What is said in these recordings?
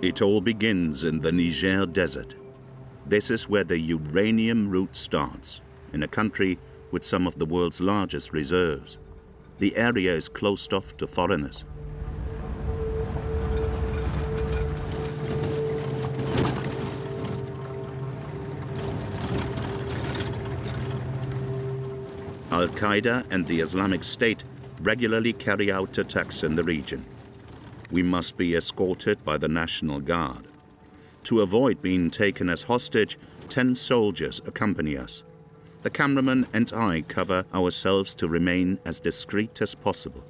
It all begins in the Niger desert. This is where the uranium route starts, in a country with some of the world's largest reserves. The area is closed off to foreigners. Al-Qaeda and the Islamic State regularly carry out attacks in the region. We must be escorted by the National Guard. To avoid being taken as hostage, 10 soldiers accompany us. The cameraman and I cover ourselves to remain as discreet as possible.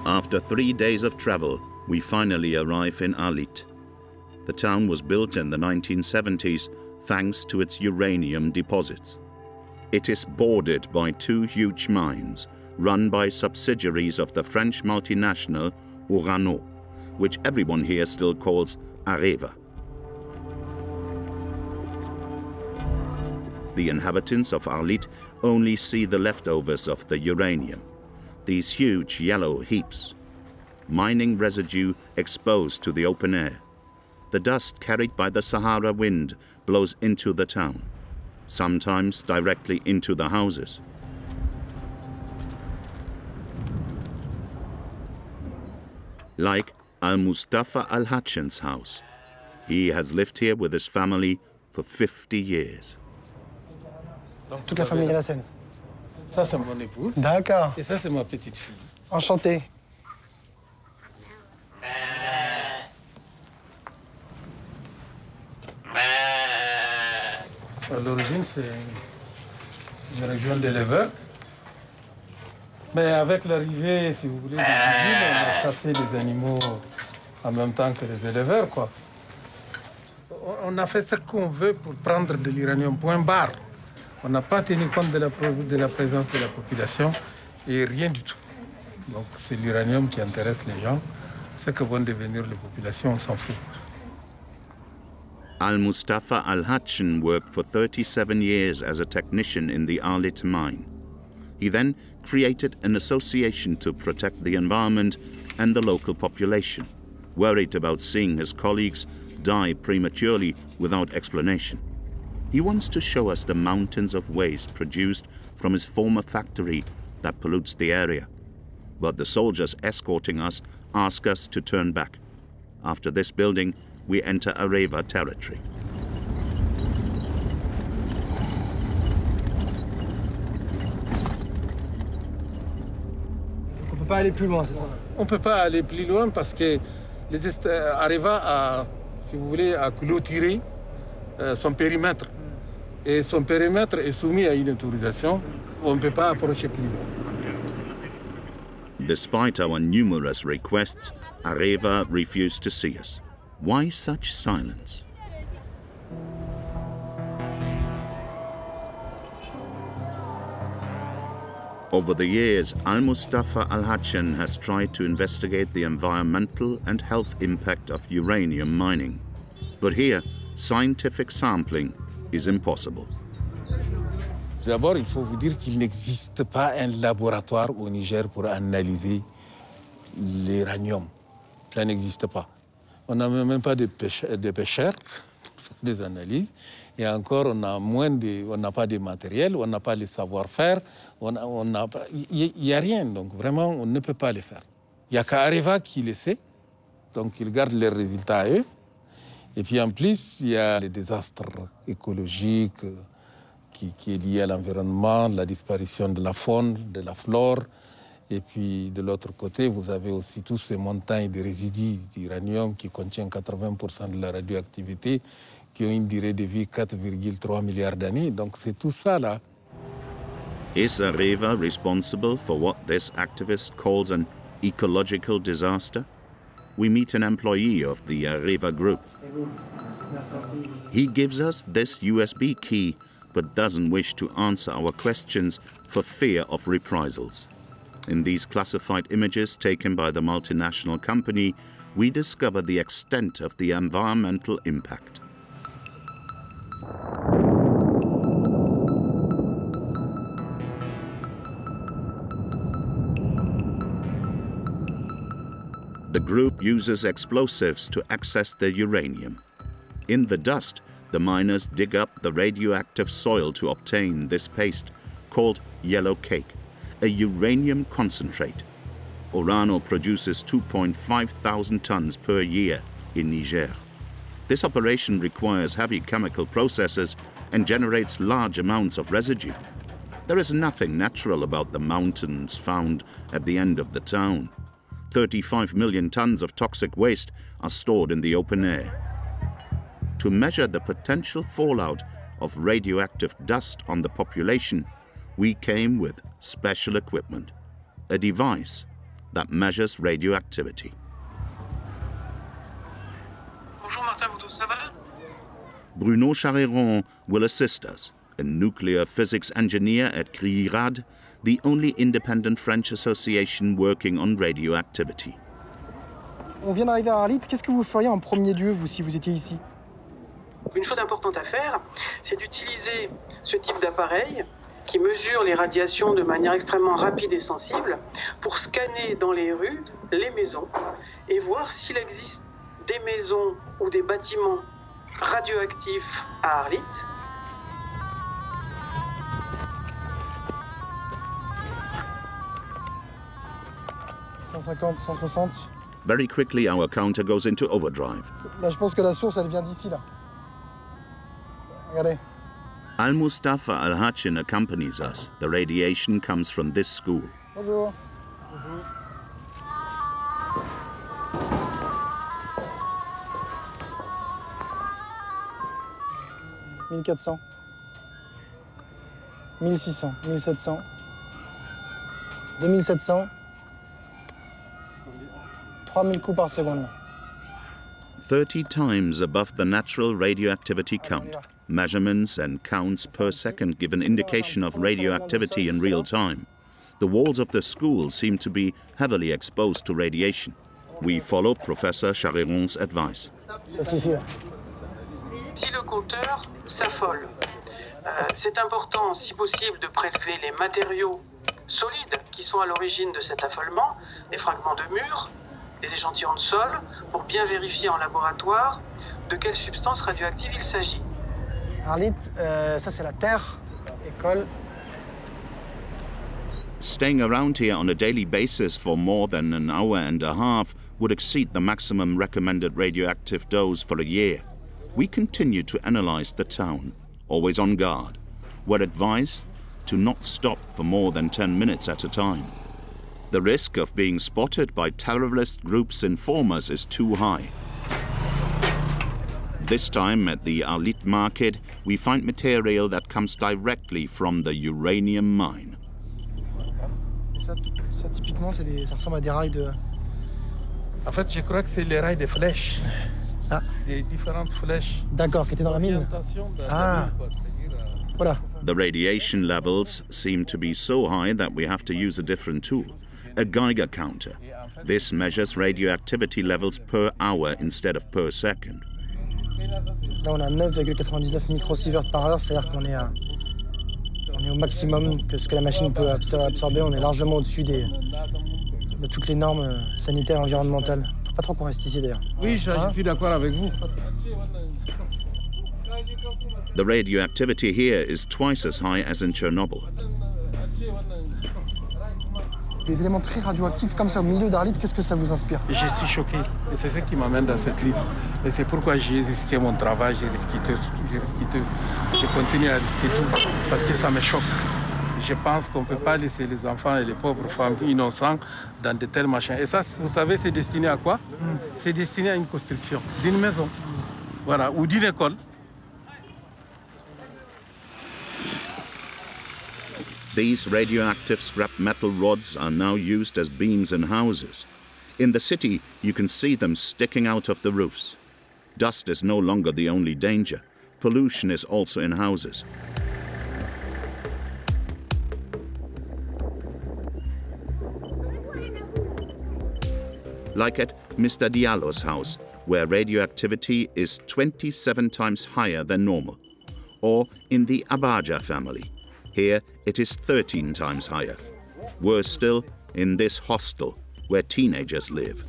After 3 days of travel, we finally arrive in Alit. The town was built in the 1970s thanks to its uranium deposits. It is bordered by 2 huge mines run by subsidiaries of the French multinational Orano, which everyone here still calls Areva. The inhabitants of Arlit only see the leftovers of the uranium, these huge yellow heaps, mining residue exposed to the open air. The dust carried by the Sahara wind blows into the town, sometimes directly into the houses. Like Mustafa Al-Hachen's house. He has lived here with his family for 50 years. C'est toute la famille à la scène. Ça, c'est mon épouse. D'accord. Et ça, c'est ma petite fille. Enchanté. À l'origine, c'est une région d'éleveurs. Mais avec l'arrivée, si vous voulez, des usines, on a chassé les animaux en même temps que les éleveurs, quoi. On a fait ce qu'on veut pour prendre de l'uranium, point barre. On n'a pas tenu compte de la présence de la population et rien du tout. Donc c'est l'uranium qui intéresse les gens. Ce que vont devenir les populations, on s'en fout. Al-Mustafa Al-Hachen worked for 37 years as a technician in the Arlit mine. He then created an association to protect the environment and the local population, worried about seeing his colleagues die prematurely without explanation. He wants to show us the mountains of waste produced from his former factory that pollutes the area. But the soldiers escorting us ask us to turn back. After this building, we enter Areva territory. On peut pas aller plus loin, c'est ça? On ne peut pas aller plus loin parce que Areva a, si vous voulez, a clôturé son périmètre. Et son périmètre est soumis à une autorisation. On ne peut pas approcher plus loin. Despite our numerous requests, Areva refused to see us. Why such silence? Over the years, Al-Mustafa Al-Hachen has tried to investigate the environmental and health impact of uranium mining. But here, scientific sampling is impossible. D'abord, il faut vous dire qu'il n'existe pas un laboratoire au Niger pour analyser l'uranium. Ça n'existe pas. On n'a même pas de pêcheurs pour faire des analyses. Et encore, on n'a pas de matériel, on n'a pas le savoir-faire, il n'y a rien. Donc vraiment, on ne peut pas le faire. Il n'y a qu'Areva qui le sait. Donc ils gardent les résultats à eux. Et puis en plus, il y a les désastres écologiques qui est lié à l'environnement, la disparition de la faune, de la flore. Et puis de l'autre côté, vous avez aussi tous ces montagnes de résidus d'uranium qui contiennent 80% de la radioactivité, qui ont une durée de vie 4,3 milliards d'années. Donc c'est tout ça là. Is Areva responsible for what this activist calls an ecological disaster? We meet an employee of the Areva group. He gives us this USB key, but doesn't wish to answer our questions for fear of reprisals. In these classified images taken by the multinational company, we discover the extent of the environmental impact. The group uses explosives to access the uranium. In the dust, the miners dig up the radioactive soil to obtain this paste, called yellow cake, a uranium concentrate. Orano produces 2,500 tons per year in Niger. This operation requires heavy chemical processes and generates large amounts of residue. There is nothing natural about the mountains found at the end of the town. 35 million tons of toxic waste are stored in the open air. To measure the potential fallout of radioactive dust on the population, we came with special equipment, a device that measures radioactivity. Bonjour Martin, vous tous, ça va? Bruno Charéron will assist us, a nuclear physics engineer at CRIRAD, the only independent French association working on radioactivity. On vient d'arriver à Arlit. Qu'est-ce que vous feriez en premier lieu, vous, si vous étiez ici? Une chose importante à faire, c'est d'utiliser ce type d'appareil qui mesure les radiations de manière extrêmement rapide et sensible pour scanner dans les rues les maisons et voir s'il existe des maisons ou des bâtiments radioactifs à Arlit. « 150, 160. Very quickly, our counter goes into overdrive. Là, je pense que la source, elle vient d'ici, là. Regardez. Al-Mustafa Al-Hachin accompanies us. The radiation comes from this school. Bonjour. 1400, 1600, 1700, 2700, 3000 coups par seconde. 30 times above the natural radioactivity count. Measurements and counts per second give an indication of radioactivity in real time. The walls of the school seem to be heavily exposed to radiation. We follow Professor Charéron's advice. Ça suffit. Si le compteur s'affole, c'est important, si possible, de prélever les matériaux solides qui sont à l'origine de cet affolement, les fragments de murs, les échantillons de sol, pour bien vérifier en laboratoire de quelle substance radioactive il s'agit. Arlit, ça c'est la terre, école. Staying around here on a daily basis for more than an hour and a half would exceed the maximum recommended radioactive dose for a year. We continue to analyze the town, always on guard. We're advised to not stop for more than 10 minutes at a time. The risk of being spotted by terrorist groups' informers is too high. This time at the Alit market, we find material that comes directly from the uranium mine. Ça typiquement, ça ressemble à des rails de... En fait, je crois que c'est les rails des flèches. Ah. Des différentes flèches. D'accord, qui étaient dans la mine. Ah. Voilà. The radiation levels seem to be so high that we have to use a different tool, a Geiger counter. This measures radioactivity levels per hour instead of per second. Là, on a 9,99 microsieverts par heure, c'est-à-dire qu'on est, on est au maximum que ce que la machine peut absorber. On est largement au-dessus de toutes les normes sanitaires et environnementales. Faut pas trop qu'on reste ici, d'ailleurs. Oui, je suis d'accord avec vous. The radioactivity here is twice as high as in Chernobyl. Des éléments très radioactifs comme ça au milieu d'Arlit, qu'est-ce que ça vous inspire? Je suis choqué. Et c'est ce qui m'amène dans cette livre. Et c'est pourquoi j'ai risqué mon travail, j'ai risqué tout. Je continue à risquer tout parce que ça me choque. Je pense qu'on ne peut pas laisser les enfants et les pauvres femmes innocents dans de tels machins. Et ça, vous savez, c'est destiné à quoi? C'est destiné à une construction d'une maison, voilà, ou d'une école. These radioactive scrap metal rods are now used as beams in houses. In the city, you can see them sticking out of the roofs. Dust is no longer the only danger. Pollution is also in houses. like at Mr. Diallo's house, where radioactivity is 27 times higher than normal, or in the Abaja family. Here it is 13 times higher. Worse still, in this hostel, where teenagers live.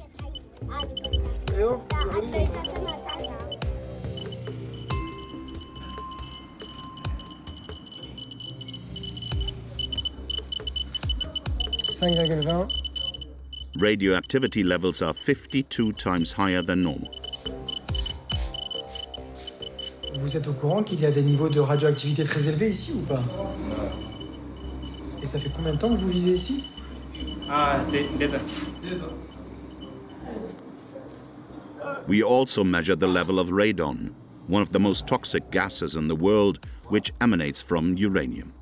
Radioactivity levels are 52 times higher than normal. Vous êtes au courant qu'il y a des niveaux de radioactivité très élevés ici ou pas? Et ça fait combien de temps que vous vivez ici? C'est 2 ans. We also measure the level of radon, one of the most toxic gases in the world, which emanates from uranium.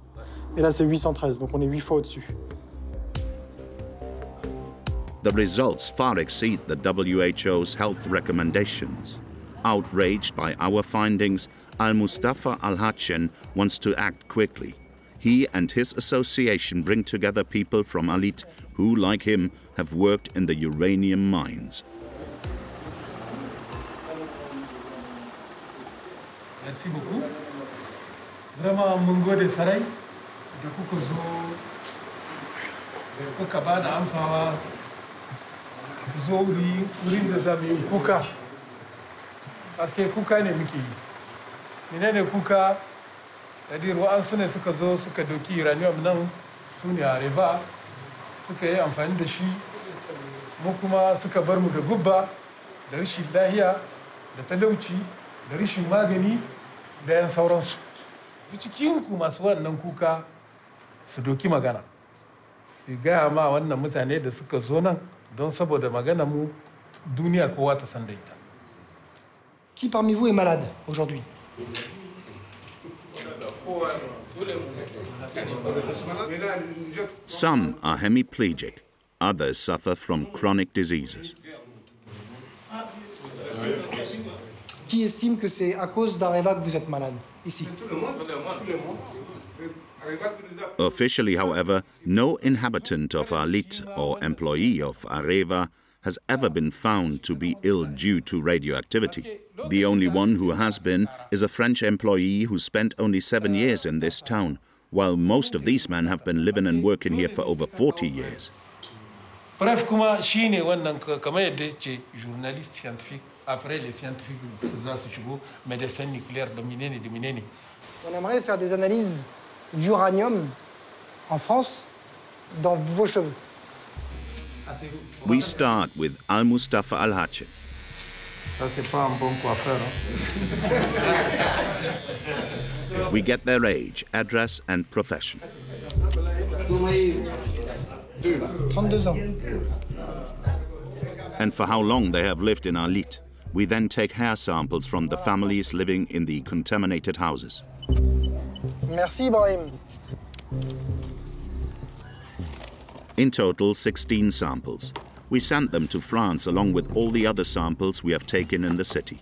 Et là, c'est 813, donc on est 8 fois au-dessus. The results far exceed the WHO's health recommendations. Outraged by our findings, Mustafa Al-Hachen wants to act quickly. He and his association bring together people from Alit who, like him, have worked in the uranium mines. Merci beaucoup. Vraiment, mungo de sarai, de kukuzo, de kukabada amsawa, zo urin da zami kuka. Parce que kuka ne muke yi. Menene kuka? C'est-à-dire wa'ansu ne suka zo suka doki uranium nan su ne Areva suka yi amfani da shi mu kuma suka bar mu da gubba da rashin lahiya da talauci da rashin magani da yan sauransu. Cikin ku masu wannan kuka su doki magana su gaya ma wannan mutane da suka zo nan don saboda magana mu duniya kowa ta san da ita. Qui parmi vous est malade aujourd'hui? Some are hemiplegic, others suffer from chronic diseases. Qui estime que c'est à cause d'Areva que vous êtes malade ici? Officially, however, no inhabitant of Alit or employee of Areva has ever been found to be ill due to radioactivity. The only one who has been is a French employee who spent only 7 years in this town, while most of these men have been living and working here for over 40 years. Bref, kuma shine wannan kamar yadda ce journaliste scientifique après les scientifiques za su shigo médecin nucléaire da menene. On aimerait faire des analyses d'uranium en France dans vos cheveux. We start with Mustafa Al-Hachen. Ça c'est pas un bon coiffeur. We get their age, address and profession. 32 ans. And for how long they have lived in Alit. We then take hair samples from the families living in the contaminated houses. Merci, Ibrahim. In total, 16 samples. We sent them to France along with all the other samples we have taken in the city.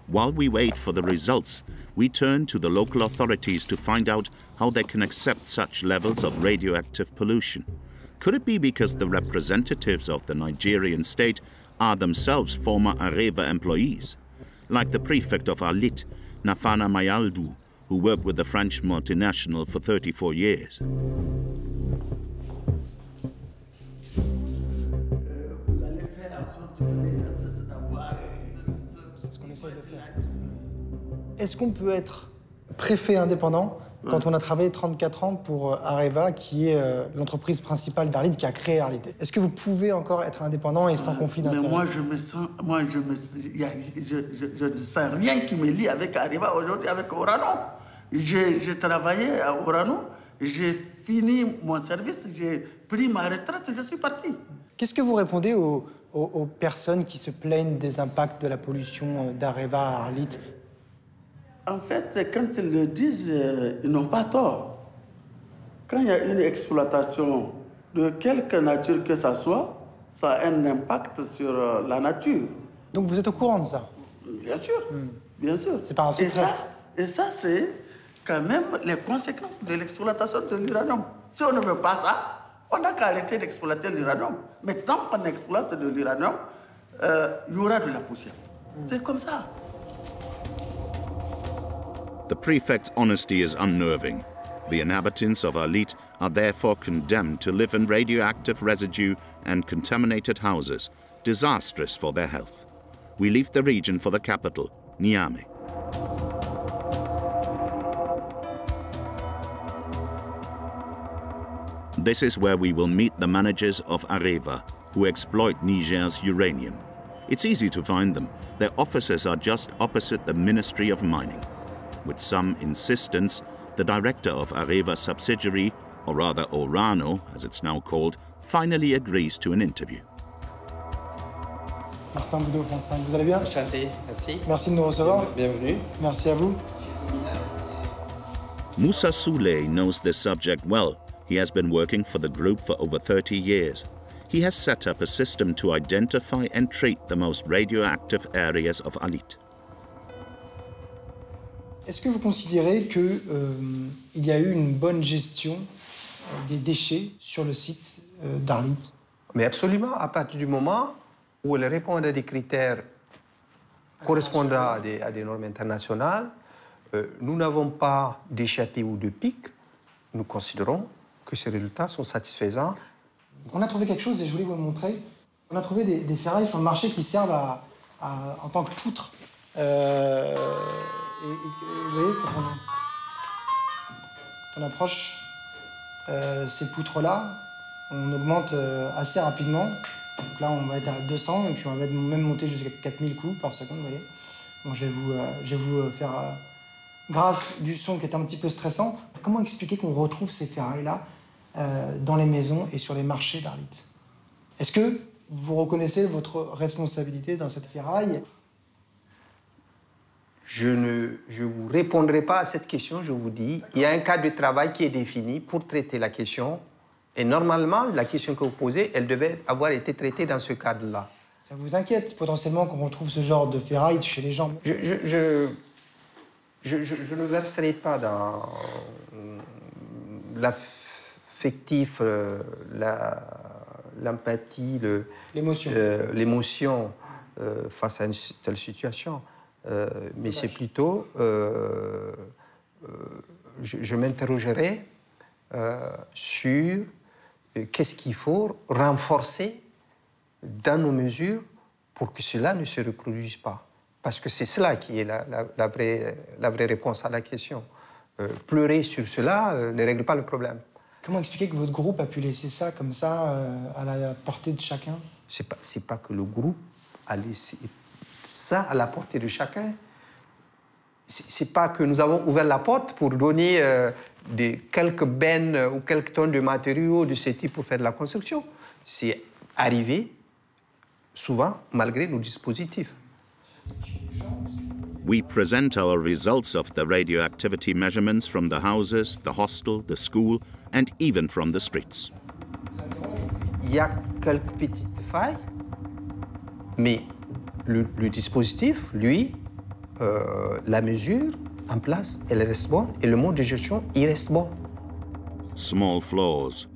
While we wait for the results, we turn to the local authorities to find out how they can accept such levels of radioactive pollution. Could it be because the representatives of the Nigerian state are themselves former Areva employees? Like the prefect of Alit, Nafana Mayaldu, who worked with the French multinational for 34 years. Est-ce qu'on peut être préfet indépendant quand on a travaillé 34 ans pour Areva, qui est l'entreprise principale d'Arlit, qui a créé Arlit? Est-ce que vous pouvez encore être indépendant et sans conflit d'intérêt? Mais je ne sens rien qui me lie avec Areva aujourd'hui, avec Orano. J'ai travaillé à Orano, j'ai fini mon service, j'ai pris ma retraite et je suis parti. Qu'est-ce que vous répondez aux personnes qui se plaignent des impacts de la pollution d'Areva à Arlit? En fait, quand ils le disent, ils n'ont pas tort. Quand il y a une exploitation de quelque nature que ça soit, ça a un impact sur la nature. Donc vous êtes au courant de ça? Bien sûr, bien sûr. C'est pas un secret. Et ça, c'est quand même les conséquences de l'exploitation de l'uranium. Si on ne veut pas ça, on n'a qu'à arrêter d'exploiter l'uranium. Mais tant qu'on exploite de l'uranium, il y aura de la poussière. C'est comme ça. The prefect's honesty is unnerving. The inhabitants of Alit are therefore condemned to live in radioactive residue and contaminated houses, disastrous for their health. We leave the region for the capital, Niamey. This is where we will meet the managers of Areva, who exploit Niger's uranium. It's easy to find them. Their offices are just opposite the Ministry of Mining. With some insistence, the director of Areva's subsidiary, or rather Orano, as it's now called, finally agrees to an interview. Martin Boudot, France 5, vous allez bien? Enchanté, merci. Merci de nous recevoir. Bienvenue. Merci à vous. Moussa Souley knows this subject well. He has been working for the group for over 30 years. He has set up a system to identify and treat the most radioactive areas of Alit. Est-ce que vous considérez qu'il y a eu une bonne gestion des déchets sur le site d'Arlit? Mais absolument, à partir du moment où elle répond à des critères correspondant à des normes internationales, nous n'avons pas d'échappée ou de pic. Nous considérons que ces résultats sont satisfaisants. On a trouvé quelque chose et je voulais vous le montrer. On a trouvé des ferrailles sur le marché qui servent en tant que poutre. Et vous voyez, quand on approche ces poutres-là, on augmente assez rapidement. Donc là, on va être à 200 et puis on va même monter jusqu'à 4000 coups par seconde, vous voyez. Bon, je vais vous faire, grâce du son qui est un petit peu stressant, comment expliquer qu'on retrouve ces ferrailles-là dans les maisons et sur les marchés d'Arlit? Est-ce que vous reconnaissez votre responsabilité dans cette ferraille? Je ne vous répondrai pas à cette question, je vous dis. Il y a un cadre de travail qui est défini pour traiter la question. Et normalement, la question que vous posez, elle devait avoir été traitée dans ce cadre-là. Ça vous inquiète potentiellement qu'on retrouve ce genre de ferraille chez les gens? Je ne verserai pas dans l'affectif, l'empathie, l'émotion face à une telle situation. Mais c'est plutôt, je m'interrogerai sur qu'est-ce qu'il faut renforcer dans nos mesures pour que cela ne se reproduise pas. Parce que c'est cela qui est la vraie réponse à la question. Pleurer sur cela ne règle pas le problème. Comment expliquer que votre groupe a pu laisser ça comme ça à la portée de chacun? C'est pas que le groupe a laissé ça à la portée de chacun. C'est pas que nous avons ouvert la porte pour donner quelques bennes ou quelques tonnes de matériaux de ce type pour faire de la construction. C'est arrivé souvent malgré nos dispositifs. We present our results of the radioactivity measurements from the houses, the hostel, the school, and even from the streets. Il y a quelques petites failles, mais le dispositif, lui, la mesure en place, elle reste bonne, et le mode de gestion, il reste bon. Small flaws,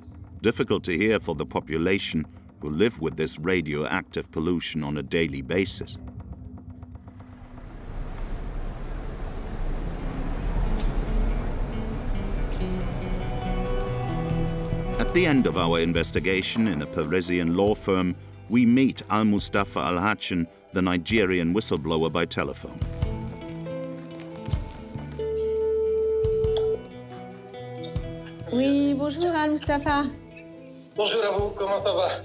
difficulty here for the population who live with this radioactive pollution on a daily basis. At the end of our investigation in a Parisian law firm, we meet Mustafa Al-Hachin, the Nigerian whistleblower, by telephone. Oui, bonjour Mustafa. Bonjour à vous, comment ça va?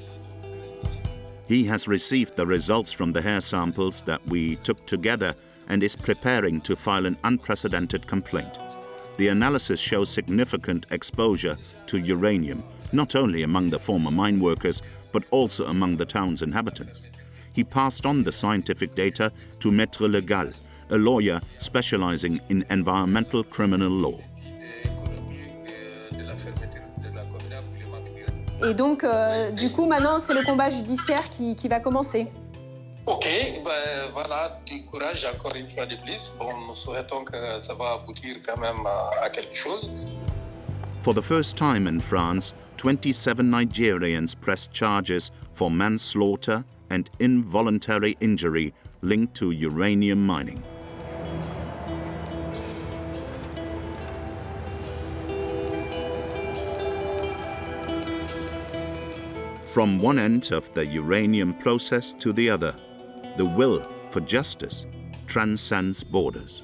He has received the results from the hair samples that we took together and is preparing to file an unprecedented complaint. The analysis shows significant exposure to uranium, not only among the former mine workers, but also among the town's inhabitants. He passed on the scientific data to Maître Legal, a lawyer specializing in environmental criminal law. Et donc, du coup, maintenant, c'est le combat judiciaire qui va commencer. Ok, ben voilà, du courage encore une fois de plus. Bon, nous souhaitons que ça va aboutir quand même à quelque chose. For the first time in France, 27 Nigerians pressed charges for manslaughter, and involuntary injury linked to uranium mining. From one end of the uranium process to the other, the will for justice transcends borders.